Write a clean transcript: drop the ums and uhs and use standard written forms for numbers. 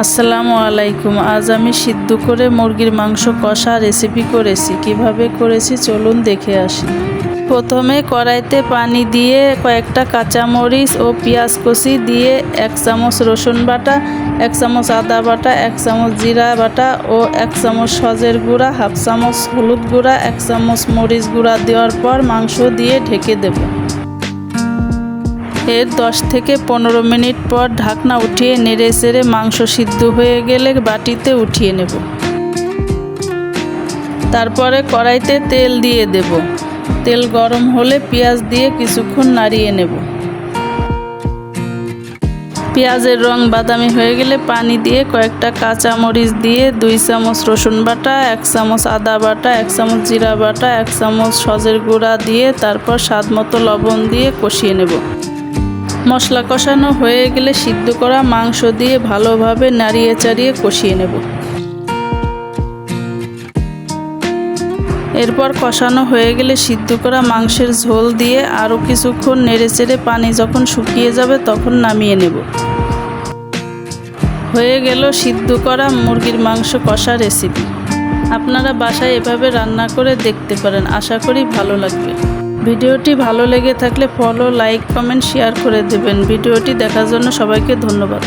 আসসালামু আলাইকুম। আজ আমি সিদ্ধ করে মুরগির মাংস কষা রেসিপি করেছি। কিভাবে করেছি চলুন দেখে আসি। প্রথমে কড়াইতে পানি দিয়ে কয়েকটা কাঁচামরিচ ও পেঁয়াজ কুচি দিয়ে 1 চামচ রসুন বাটা, 1 চামচ আদা বাটা, 1 চামচ জিরা বাটা ও 1 চামচ সজের গুঁড়া, 1/2 চামচ হলুদ গুঁড়া, 1 চামচ মরিচ গুঁড়া দেওয়ার পর মাংস দিয়ে ঢেকে দেব। এর 10 থেকে 15 মিনিট পর ঢাকনা উঠিয়ে নেড়ে চেড়ে মাংস সিদ্ধ হয়ে গেলে বাটিতে উঠিয়ে নেব। তারপরে কড়াইতে তেল দিয়ে দেব। তেল গরম হলে পেঁয়াজ দিয়ে কিছুক্ষণ নাড়িয়ে নেব। পেঁয়াজের রং বাদামি হয়ে গেলে পানি দিয়ে কয়েকটা কাঁচা মরিচ দিয়ে 2 চামচ রসুন বাটা, 1 চামচ আদা বাটা, 1 চামচ জিরা বাটা, 1 চামচ সজের গুঁড়া দিয়ে তারপর স্বাদমতো লবণ দিয়ে কষিয়ে নেব। মশলা কষানো হয়ে গেলে সিদ্ধ করা মাংস দিয়ে ভালোভাবে নাড়িয়ে চাড়িয়ে কষিয়ে নেব। এরপর কষানো হয়ে গেলে সিদ্ধ করা মাংসের ঝোল দিয়ে আরও কিছুক্ষণ নেড়ে চেড়ে পানি যখন শুকিয়ে যাবে তখন নামিয়ে নেব। হয়ে গেল সিদ্ধ করা মুরগির মাংস কষা রেসিপি। আপনারা বাসায় এভাবে রান্না করে দেখতে পারেন, আশা করি ভালো লাগবে। ভিডিওটি ভালো লেগে থাকলে ফলো, লাইক, কমেন্ট, শেয়ার করে দেবেন। ভিডিওটি দেখার জন্য সবাইকে ধন্যবাদ।